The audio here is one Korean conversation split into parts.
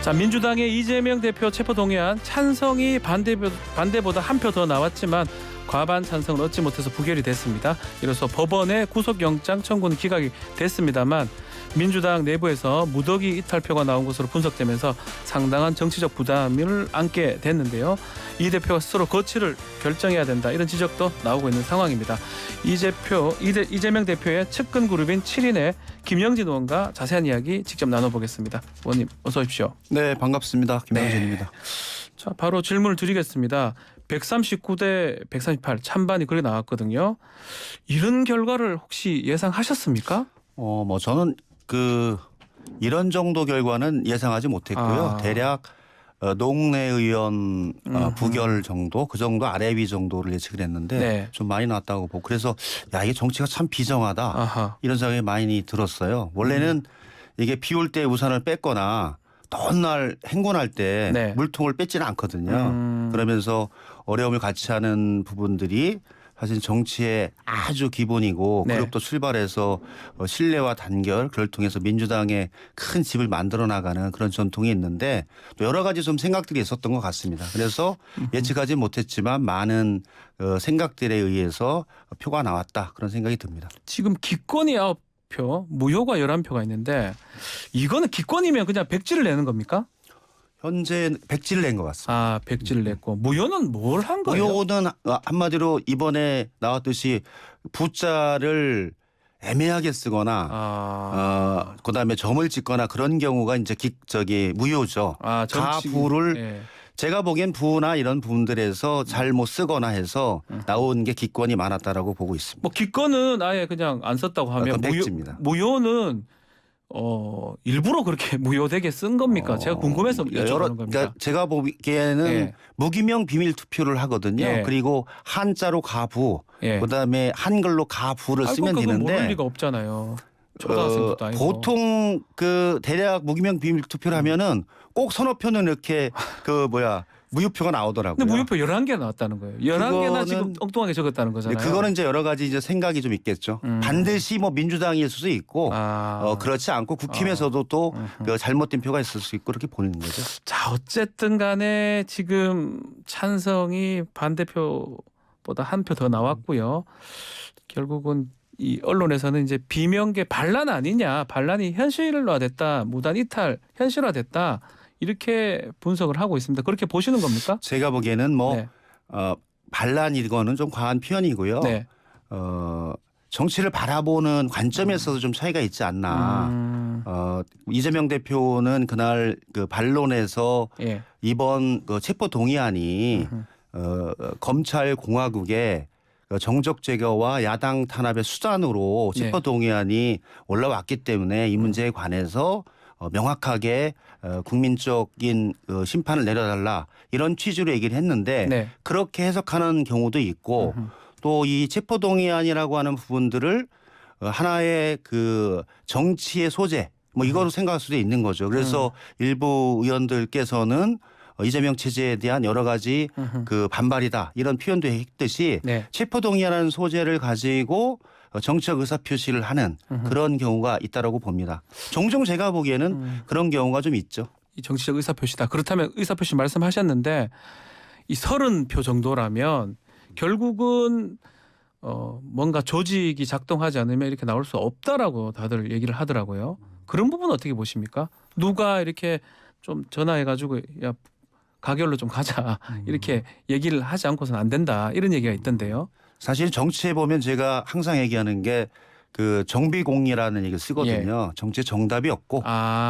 자, 민주당의 이재명 대표 체포동의안 찬성이 반대보다 한 표 더 나왔지만 과반 찬성을 얻지 못해서 부결이 됐습니다. 이로써 법원의 구속영장 청구는 기각이 됐습니다만 민주당 내부에서 무더기 이탈표가 나온 것으로 분석되면서 상당한 정치적 부담을 안게 됐는데요. 이 대표가 스스로 거취를 결정해야 된다, 이런 지적도 나오고 있는 상황입니다. 이재명 대표의 측근 그룹인 7인의 김영진 의원과 자세한 이야기 직접 나눠보겠습니다. 의원님 어서 오십시오. 네, 반갑습니다. 김영진입니다. 자, 바로 질문을 드리겠습니다. 139대 138 찬반이 그렇게 나왔거든요. 이런 결과를 혹시 예상하셨습니까? 저는 이런 정도 결과는 예상하지 못했고요. 대략 농내의원 부결 정도, 그 정도 아래 위 정도를 예측을 했는데 네. 좀 많이 나왔다고 보고, 그래서 야, 이게 정치가 참 비정하다, 아하. 이런 생각이 많이 들었어요. 원래는 이게 비 올 때 우산을 뺐거나 더운 날 행군할 때 네. 물통을 뺐지는 않거든요. 그러면서 어려움을 같이 하는 부분들이 사실 정치의 아주 기본이고, 네. 그룹도 출발해서 신뢰와 단결, 그걸 통해서 민주당의 큰 집을 만들어 나가는 그런 전통이 있는데, 또 여러 가지 좀 생각들이 있었던 것 같습니다. 그래서 예측하지 못했지만 많은 생각들에 의해서 표가 나왔다, 그런 생각이 듭니다. 지금 기권이 9표, 무효가 11표가 있는데 이거는 기권이면 그냥 백지를 내는 겁니까? 현재 백지를 낸 것 같습니다. 아, 백지를 냈고 무효는 뭘 한 거예요? 무효는 한마디로 이번에 나왔듯이 부자를 애매하게 쓰거나 그다음에 점을 찍거나 그런 경우가 이제 무효죠. 가부를 예. 제가 보기엔 부나 이런 부분들에서 잘 못 쓰거나 해서 나온 게 기권이 많았다라고 보고 있습니다. 뭐 기권은 아예 그냥 안 썼다고 하면 그건 백지입니다. 무효는 일부러 그렇게 무효되게 쓴 겁니까? 제가 궁금해서 여쭤보는 겁니다. 그러니까 제가 보기에는 예. 무기명 비밀 투표를 하거든요. 예. 그리고 한자로 가부, 예. 그다음에 한글로 가부를 쓰면 그건 되는데 모를 리가 없잖아요. 초등학생도 아니고. 보통 대략 무기명 비밀 투표를 하면은 꼭 서너 표는 이렇게 무효표가 나오더라고요. 근데 무효표 11개 나왔다는 거예요. 11개나 지금 엉뚱하게 적었다는 거잖아요. 그거는 이제 여러 가지 이제 생각이 좀 있겠죠. 반드시 민주당일 수도 있고, 그렇지 않고 국힘에서도 또 잘못된 표가 있을 수 있고, 그렇게 보는 거죠. 자, 어쨌든 간에 지금 찬성이 반대표보다 한 표 더 나왔고요. 결국은 이 언론에서는 이제 비명계 반란 아니냐, 반란이 현실화됐다, 무단 이탈 현실화됐다, 이렇게 분석을 하고 있습니다. 그렇게 보시는 겁니까? 제가 보기에는 네. 반란 이거는 좀 과한 표현이고요. 네. 정치를 바라보는 관점에서도 좀 차이가 있지 않나. 이재명 대표는 그날 반론에서 예. 이번 체포 동의안이 검찰 공화국의 정적 제거와 야당 탄압의 수단으로 네. 체포 동의안이 올라왔기 때문에 이 문제에 관해서 명확하게 국민적인 심판을 내려달라, 이런 취지로 얘기를 했는데 네. 그렇게 해석하는 경우도 있고, 또 이 체포 동의안이라고 하는 부분들을 하나의 정치의 소재 이거로 생각할 수도 있는 거죠. 그래서 일부 의원들께서는 이재명 체제에 대한 여러 가지 반발이다, 이런 표현도 했듯이 네. 체포 동의안이라는 소재를 가지고 정치적 의사 표시를 하는 그런 경우가 있다라고 봅니다. 종종 제가 보기에는 그런 경우가 좀 있죠. 이 정치적 의사표시다. 그렇다면 의사표시 말씀하셨는데 이 30표 정도라면 결국은 뭔가 조직이 작동하지 않으면 이렇게 나올 수 없다라고 다들 얘기를 하더라고요. 그런 부분 어떻게 보십니까? 누가 이렇게 좀 전화해가지고 야, 가결로 좀 가자, 이렇게 얘기를 하지 않고서는 안 된다, 이런 얘기가 있던데요. 사실 정치에 보면 제가 항상 얘기하는 게 정비공이라는 얘기를 쓰거든요. 정치에 정답이 없고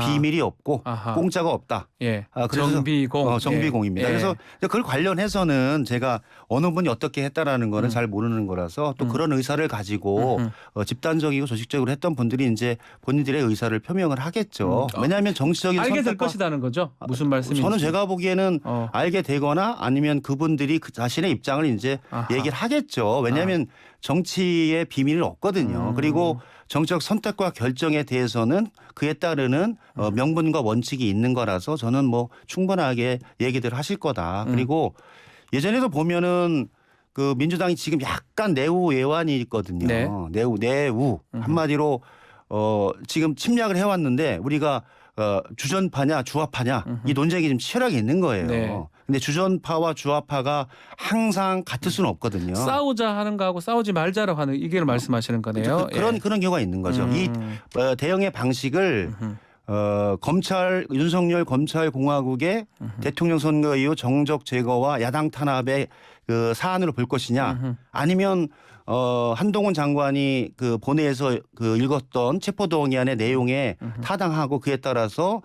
비밀이 없고 공짜가 없다. 예. 그래서 정비공. 정비공입니다. 예. 그래서 그걸 관련해서는 제가 어느 분이 어떻게 했다라는 거는 잘 모르는 거라서, 또 그런 의사를 가지고 집단적이고 조직적으로 했던 분들이 이제 본인들의 의사를 표명을 하겠죠. 왜냐하면 정치적인 알게 될 선택과 것이라는 거죠. 무슨 말씀인지. 저는 제가 보기에는 알게 되거나 아니면 그분들이 자신의 입장을 이제 얘기를 하겠죠. 왜냐하면 정치의 비밀은 없거든요. 그리고 정치적 선택과 결정에 대해서는 그에 따르는 명분과 원칙이 있는 거라서 저는 충분하게 얘기들 하실 거다. 그리고 예전에도 보면은 민주당이 지금 약간 내후 예완이 있거든요. 네. 내후 한마디로 지금 침략을 해왔는데 우리가 주전파냐 주화파냐 이 논쟁이 좀 치열하게 있는 거예요. 네. 근데 주전파와 주화파가 항상 같을 수는 없거든요. 싸우자 하는 거하고 싸우지 말자라고 하는 이게 말씀하시는 거네요. 그런 경우가 있는 거죠. 이 대응의 방식을 검찰 윤석열 검찰 공화국의 대통령 선거 이후 정적 제거와 야당 탄압의 그 사안으로 볼 것이냐 아니면 한동훈 장관이 그 본회에서 그 읽었던 체포동의안의 내용에 타당하고 그에 따라서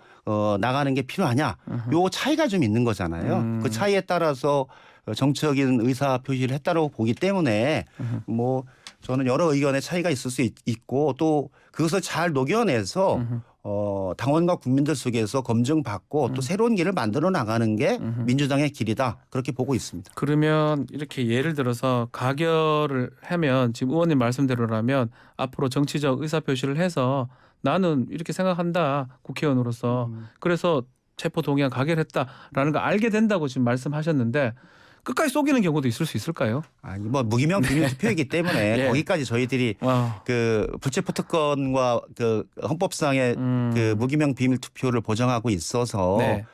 나가는 게 필요하냐 요 차이가 좀 있는 거잖아요. 그 차이에 따라서 정치적인 의사 표시를 했다고 보기 때문에 뭐 저는 여러 의견의 차이가 있을 수 있고 또 그것을 잘 녹여내서 당원과 국민들 속에서 검증받고 또 새로운 길을 만들어 나가는 게 민주당의 길이다. 그렇게 보고 있습니다. 그러면 이렇게 예를 들어서 가결을 하면 지금 의원님 말씀대로라면 앞으로 정치적 의사표시를 해서 나는 이렇게 생각한다. 국회의원으로서. 그래서 체포동의안 가결했다라는 걸 알게 된다고 지금 말씀하셨는데 끝까지 속이는 경우도 있을 수 있을까요? 아니 뭐 무기명 비밀 투표이기 때문에 예. 거기까지 저희들이 그 불체포 특권과 그 헌법상의 그 무기명 비밀 투표를 보장하고 있어서 네.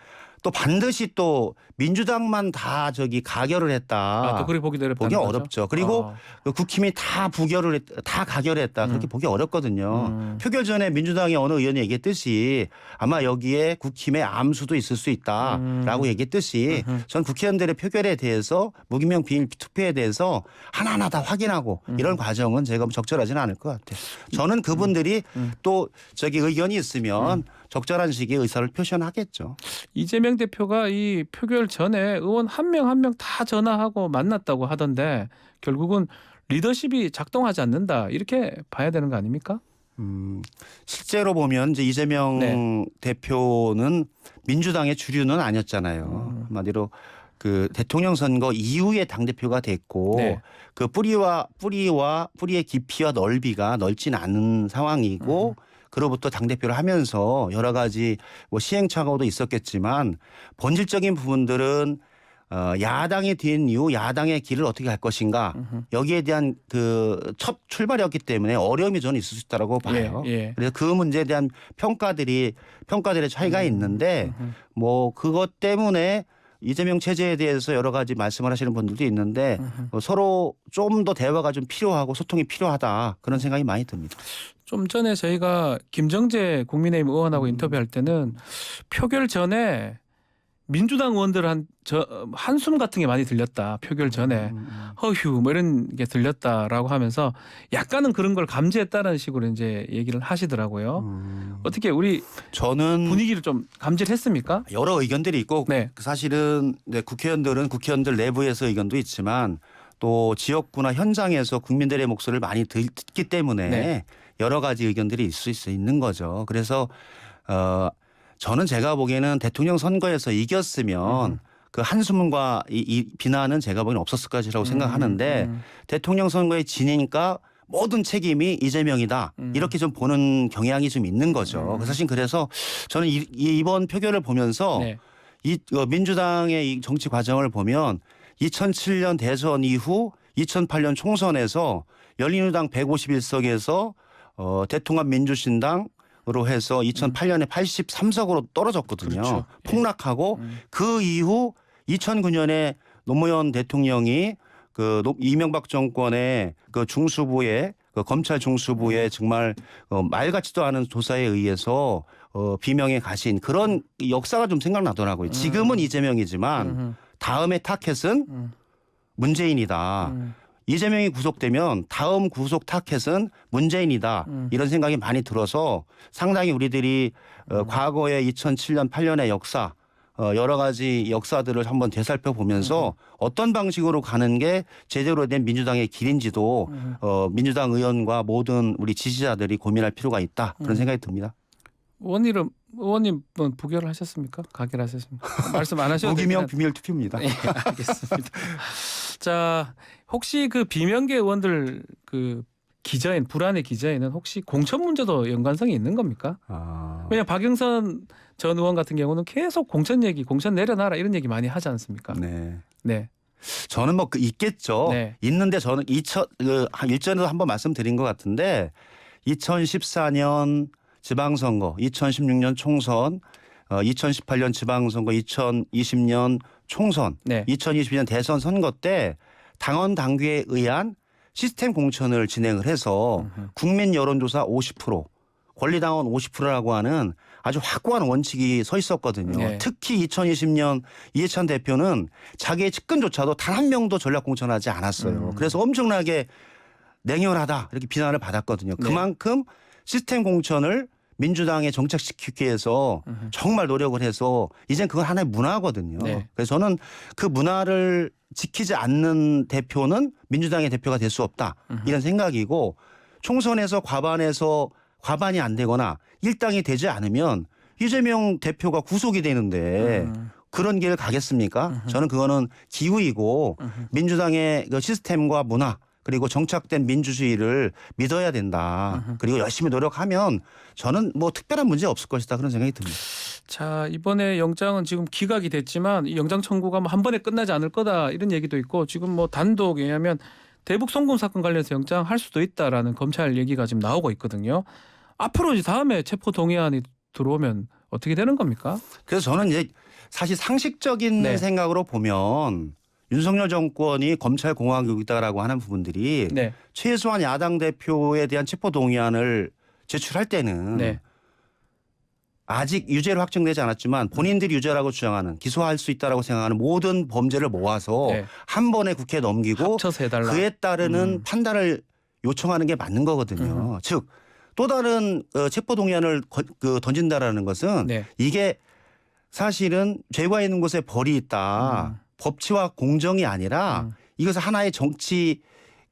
또 반드시 또 민주당만 다 저기 가결을 했다. 또 그렇게 보기 어렵다. 보기 어렵죠. 그리고 그 국힘이 다 다 가결했다. 그렇게 보기 어렵거든요. 표결 전에 민주당의 어느 의원이 얘기했듯이 아마 여기에 국힘의 암수도 있을 수 있다라고 얘기했듯이 전 국회의원들의 표결에 대해서 무기명 비밀 투표에 대해서 하나하나 다 확인하고 이런 과정은 제가 적절하지는 않을 것 같아요. 저는 그분들이 또 저기 의견이 있으면 적절한 시기에 의사를 표시하겠죠. 이재명 대표가 이 표결 전에 의원 한 명 한 명 다 전화하고 만났다고 하던데 결국은 리더십이 작동하지 않는다 이렇게 봐야 되는 거 아닙니까? 실제로 보면 이제 이재명 대표는 민주당의 주류는 아니었잖아요. 한마디로 그 대통령 선거 이후에 당 대표가 됐고 그 뿌리의 깊이와 넓이가 넓진 않은 상황이고. 그로부터 당대표를 하면서 여러 가지 뭐 시행착오도 있었겠지만 본질적인 부분들은 야당이 된 이후 야당의 길을 어떻게 갈 것인가 여기에 대한 그 첫 출발이었기 때문에 어려움이 저는 있을 수 있다고 봐요. 그래서 그 문제에 대한 평가들의 차이가 있는데 뭐 그것 때문에 이재명 체제에 대해서 여러 가지 말씀을 하시는 분들도 있는데 서로 좀 더 대화가 좀 필요하고 소통이 필요하다 그런 생각이 많이 듭니다. 좀 전에 저희가 김정재 국민의힘 의원하고 인터뷰할 때는 표결 전에 민주당 의원들 한숨 같은 게 많이 들렸다. 표결 전에 허휴 뭐 이런 게 들렸다라고 하면서 약간은 그런 걸 감지했다는 식으로 이제 얘기를 하시더라고요. 어떻게 저는 분위기를 좀 감지를 했습니까? 여러 의견들이 있고 사실은 국회의원들 내부에서 의견도 있지만 또 지역구나 현장에서 국민들의 목소리를 많이 듣기 때문에 여러 가지 의견들이 있을 수 있는 거죠. 그래서 저는 제가 보기에는 대통령 선거에서 이겼으면 그 한숨과 이 비난은 제가 보기에는 없었을 것이라고 생각하는데 대통령 선거에 지니까 모든 책임이 이재명이다. 이렇게 좀 보는 경향이 좀 있는 거죠. 사실 그래서 저는 이번 표결을 보면서 이 민주당의 이 정치 과정을 보면 2007년 대선 이후 2008년 총선에서 열린우당 151석에서 대통합 민주신당으로 해서 2008년에 83석으로 떨어졌거든요. 그렇죠. 폭락하고 그 이후 2009년에 노무현 대통령이 그 이명박 정권의 그 중수부의 그 검찰 중수부의 정말 말 같지도 않은 조사에 의해서 비명에 가신 그런 역사가 좀 생각나더라고요. 지금은 이재명이지만 다음의 타켓은 문재인이다. 이재명이 구속되면 다음 구속 타켓은 문재인이다. 이런 생각이 많이 들어서 상당히 우리들이 과거의 2007년 8년의 역사 여러 가지 역사들을 한번 되살펴보면서 어떤 방식으로 가는 게 제대로 된 민주당의 길인지도 민주당 의원과 모든 우리 지지자들이 고민할 필요가 있다. 그런 생각이 듭니다. 의원님은 부결을 하셨습니까? 가결하셨습니까? 말씀 안 하셔도 무기명 비밀 투표입니다. 네, 알겠습니다. 자, 혹시 그 비명계 의원들 그 기자인 불안의 기자인은 혹시 공천 문제도 연관성이 있는 겁니까? 왜냐 박영선 전 의원 같은 경우는 계속 공천 내려놔라 이런 얘기 많이 하지 않습니까? 네. 저는 뭐 있겠죠. 있는데 저는 일전에도 한번 말씀드린 것 같은데 2014년 지방선거, 2016년 총선, 2018년 지방선거, 2020년 총선, 네. 2022년 대선 선거 때 당원 당규에 의한 시스템 공천을 진행을 해서 국민 여론조사 50%, 권리당원 50%라고 하는 아주 확고한 원칙이 서 있었거든요. 네. 특히 2020년 이해찬 대표는 자기의 측근조차도 단 한 명도 전략 공천하지 않았어요. 그래서 엄청나게 냉혈하다 이렇게 비난을 받았거든요. 네. 그만큼 시스템 공천을 민주당에 정착시키기 위해서 정말 노력을 해서 이젠 그건 하나의 문화거든요. 네. 그래서 저는 그 문화를 지키지 않는 대표는 민주당의 대표가 될 수 없다 이런 생각이고 총선에서 과반이 안 되거나 일당이 되지 않으면 이재명 대표가 구속이 되는데 그런 길을 가겠습니까? 저는 그거는 기우이고 민주당의 그 시스템과 문화 그리고 정착된 민주주의를 믿어야 된다. 그리고 열심히 노력하면 저는 뭐 특별한 문제 없을 것이다 그런 생각이 듭니다. 자, 이번에 영장은 지금 기각이 됐지만 이 영장 청구가 뭐 한 번에 끝나지 않을 거다 이런 얘기도 있고 지금 뭐 단독 왜냐하면 대북 송금 사건 관련해서 영장 할 수도 있다라는 검찰 얘기가 지금 나오고 있거든요. 앞으로 이제 다음에 체포 동의안이 들어오면 어떻게 되는 겁니까? 그래서 저는 이제 사실 상식적인 네. 생각으로 보면 윤석열 정권이 검찰 공화국이다라고 하는 부분들이 네. 최소한 야당 대표에 대한 체포 동의안을 제출할 때는 네. 아직 유죄로 확정되지 않았지만 본인들이 유죄라고 주장하는 기소할 수 있다라고 생각하는 모든 범죄를 모아서 네. 한 번에 국회에 넘기고 합쳐서 해달라. 그에 따르는 판단을 요청하는 게 맞는 거거든요. 즉 또 다른 체포 동의안을 던진다라는 것은 네. 이게 사실은 죄가 있는 곳에 벌이 있다. 법치와 공정이 아니라 이것을 하나의 정치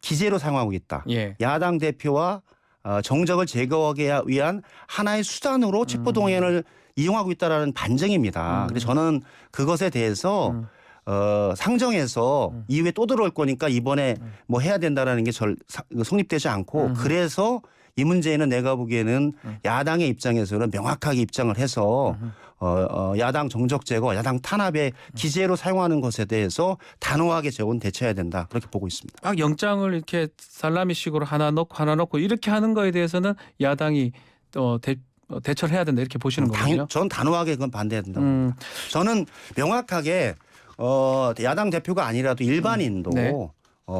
기재로 사용하고 있다. 예. 야당 대표와 정적을 제거하기 위한 하나의 수단으로 체포 동의안을 이용하고 있다라는 반증입니다. 그래서 저는 그것에 대해서 상정해서 이후에 또 들어올 거니까 이번에 뭐 해야 된다라는 게 성립되지 않고 그래서 이 문제는 내가 보기에는 야당의 입장에서는 명확하게 입장을 해서 야당 정적 제거, 야당 탄압의 기재로 사용하는 것에 대해서 단호하게 대처해야 된다. 그렇게 보고 있습니다. 막 영장을 이렇게 살라미식으로 하나 넣고 이렇게 하는 거에 대해서는 야당이 대처를 해야 된다 이렇게 보시는 거군요. 전 단호하게 그건 반대해야 된다고 봅니다. 저는 명확하게 야당 대표가 아니라도 일반인도 네.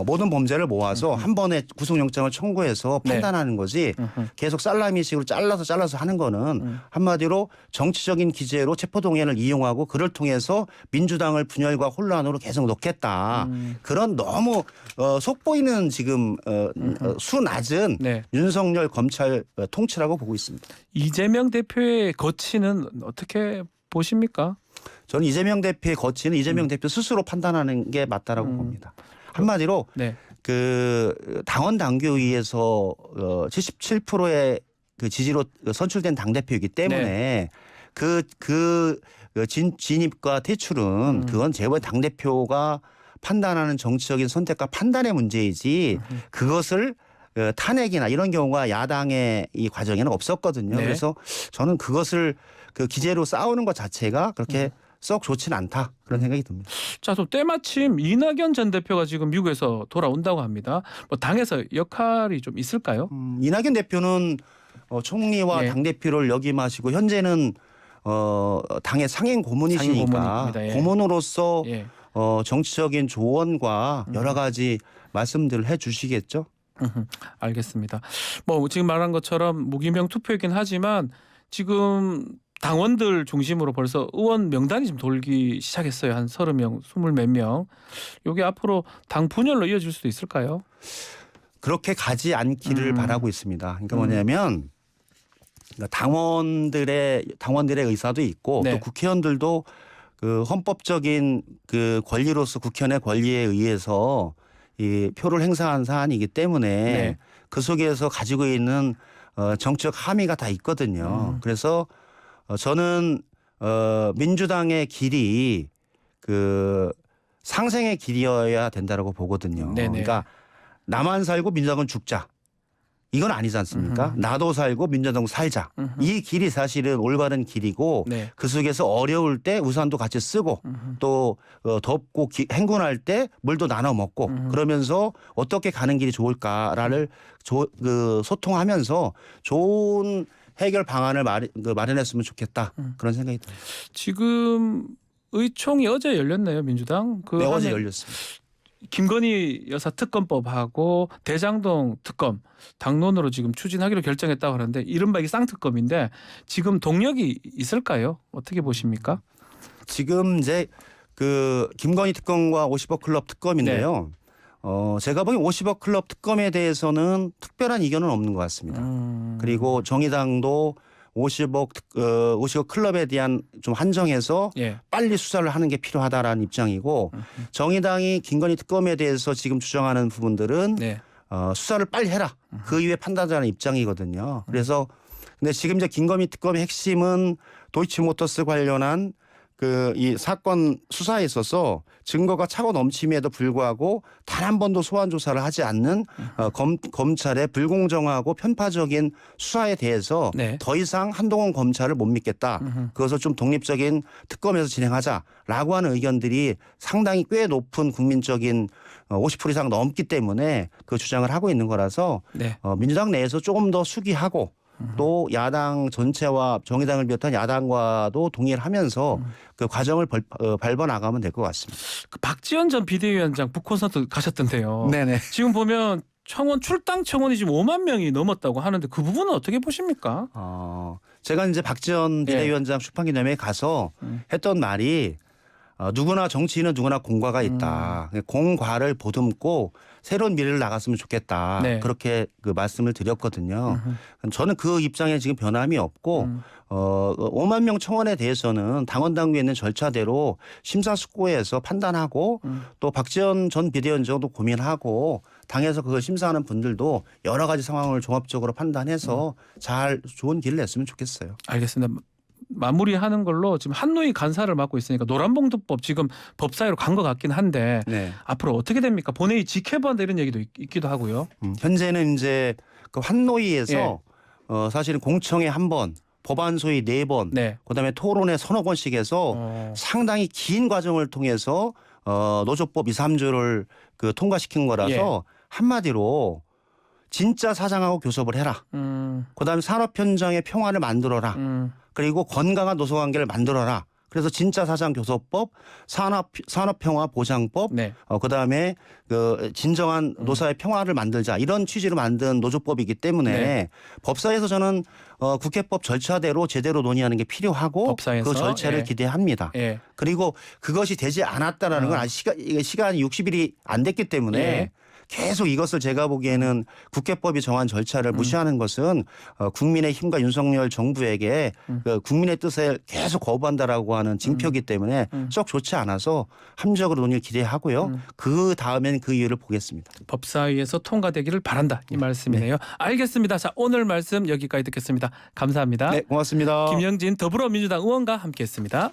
모든 범죄를 모아서 한 번에 구속영장을 청구해서 판단하는 거지 계속 살라미식으로 잘라서 하는 거는 한마디로 정치적인 기재로 체포동의안을 이용하고 그를 통해서 민주당을 분열과 혼란으로 계속 넣겠다. 그런 너무 속보이는 지금 수 낮은 네. 윤석열 검찰 통치라고 보고 있습니다. 이재명 대표의 거취는 어떻게 보십니까? 저는 이재명 대표의 거취는 이재명 대표 스스로 판단하는 게 맞다라고 봅니다. 한마디로 네. 그 당원 당규위에서 77%의 그 지지로 선출된 당 대표이기 때문에 그 진입과 퇴출은 그건 제발 당 대표가 판단하는 정치적인 선택과 판단의 문제이지 그것을 탄핵이나 이런 경우가 야당의 이 과정에는 없었거든요. 네. 그래서 저는 그것을 그 기재로 싸우는 것 자체가 그렇게 썩 좋지는 않다 그런 생각이 듭니다. 자, 또 때마침 이낙연 전 대표가 지금 미국에서 돌아온다고 합니다. 뭐 당에서 역할이 좀 있을까요? 이낙연 대표는 총리와 예. 당 대표를 역임하시고 현재는 당의 상임 고문이시니까 고문입니다. 예. 고문으로서 예. 정치적인 조언과 여러 가지 말씀들을 해주시겠죠. 알겠습니다. 뭐 지금 말한 것처럼 무기명 투표이긴 하지만 지금 당원들 중심으로 벌써 의원 명단이 좀 돌기 시작했어요. 한 30명, 20몇 명. 이게 앞으로 당 분열로 이어질 수도 있을까요? 그렇게 가지 않기를 바라고 있습니다. 그러니까 뭐냐면 당원들의 의사도 있고 네. 또 국회의원들도 그 헌법적인 그 권리로서 국회의원의 권리에 의해서 이 표를 행사한 사안이기 때문에 네. 그 속에서 가지고 있는 정치적 함의가 다 있거든요. 그래서 저는 민주당의 길이 그 상생의 길이어야 된다라고 보거든요. 네네. 그러니까 나만 살고 민주당은 죽자. 이건 아니지 않습니까? 나도 살고 민주당 살자. 이 길이 사실은 올바른 길이고 네. 그 속에서 어려울 때 우산도 같이 쓰고 또 덥고 행군할 때 물도 나눠 먹고 그러면서 어떻게 가는 길이 좋을까를 소통하면서 좋은 해결 방안을 마련했으면 좋겠다. 그런 생각이 들어요. 지금 의총이 어제 열렸나요, 민주당? 네, 어제 열렸습니다. 김건희 여사 특검법하고 대장동 특검 당론으로 지금 추진하기로 결정했다고 하는데 이른바 이게 쌍특검인데 지금 동력이 있을까요? 어떻게 보십니까? 지금 이제 그 김건희 특검과 50억 클럽 특검인데요. 제가 보기엔 50억 클럽 특검에 대해서는 특별한 이견은 없는 것 같습니다. 그리고 정의당도 50억 클럽에 대한 좀 한정해서 예. 빨리 수사를 하는 게 필요하다라는 입장이고 정의당이 김건희 특검에 대해서 지금 주장하는 부분들은 네. 수사를 빨리 해라. 그 이후에 판단하자는 입장이거든요. 그래서 근데 지금 이제 김건희 특검의 핵심은 도이치모터스 관련한 그 이 사건 수사에 있어서 증거가 차고 넘침에도 불구하고 단 한 번도 소환 조사를 하지 않는 검찰의 불공정하고 편파적인 수사에 대해서 네. 더 이상 한동훈 검찰을 못 믿겠다. 그것을 좀 독립적인 특검에서 진행하자라고 하는 의견들이 상당히 꽤 높은 국민적인 50% 이상 넘기 때문에 그 주장을 하고 있는 거라서 네. 민주당 내에서 조금 더 수기하고 또 야당 전체와 정의당을 비롯한 야당과도 동의를 하면서 그 과정을 밟아 나가면 될 것 같습니다. 그 박지원 전 비대위원장 북콘서트 가셨던데요. 네네. 지금 보면 청원 출당 청원이 지금 5만 명이 넘었다고 하는데 그 부분은 어떻게 보십니까? 제가 이제 박지원 비대위원장 출판기념회에 가서 했던 말이 누구나 정치인은 누구나 공과가 있다. 공과를 보듬고 새로운 미래를 나갔으면 좋겠다. 네. 그렇게 그 말씀을 드렸거든요. 저는 그 입장에 지금 변함이 없고 5만 명 청원에 대해서는 당원 당규에 있는 절차대로 심사숙고해서 판단하고 또 박지원 전 비대위원장도 고민하고 당에서 그걸 심사하는 분들도 여러 가지 상황을 종합적으로 판단해서 잘 좋은 길을 냈으면 좋겠어요. 알겠습니다. 마무리하는 걸로 지금 한노위 간사를 맡고 있으니까 노란봉투법 지금 법사위로 간 것 같긴 한데 네. 앞으로 어떻게 됩니까? 본회의 직회부한다 이런 얘기도 있기도 하고요. 현재는 이제 그 환노위에서 사실은 공청회 1번, 법안 소위 4번, 네. 그다음에 토론회 서너 번씩 해서 상당히 긴 과정을 통해서 노조법 2, 3조를 그 통과시킨 거라서 한마디로 진짜 사장하고 교섭을 해라. 그다음에 산업 현장의 평화를 만들어라. 그리고 건강한 노소관계를 만들어라. 그래서 진짜 사장 교섭법, 산업평화 보장법, 네. 그다음에 그 진정한 노사의 평화를 만들자 이런 취지로 만든 노조법이기 때문에 네. 법사에서 저는 국회법 절차대로 제대로 논의하는 게 필요하고 법사에서? 그 절차를 기대합니다. 예. 그리고 그것이 되지 않았다라는 건 아직 시간이 60일이 안 됐기 때문에 예. 계속 이것을 제가 보기에는 국회법이 정한 절차를 무시하는 것은 국민의힘과 윤석열 정부에게 그 국민의 뜻을 계속 거부한다라고 하는 징표이기 때문에 썩 좋지 않아서 합리적으로 논의를 기대하고요. 그 다음엔 그 이유를 보겠습니다. 법사위에서 통과되기를 바란다 이 말씀이네요. 알겠습니다. 자, 오늘 말씀 여기까지 듣겠습니다. 감사합니다. 네, 고맙습니다. 김영진 더불어민주당 의원과 함께했습니다.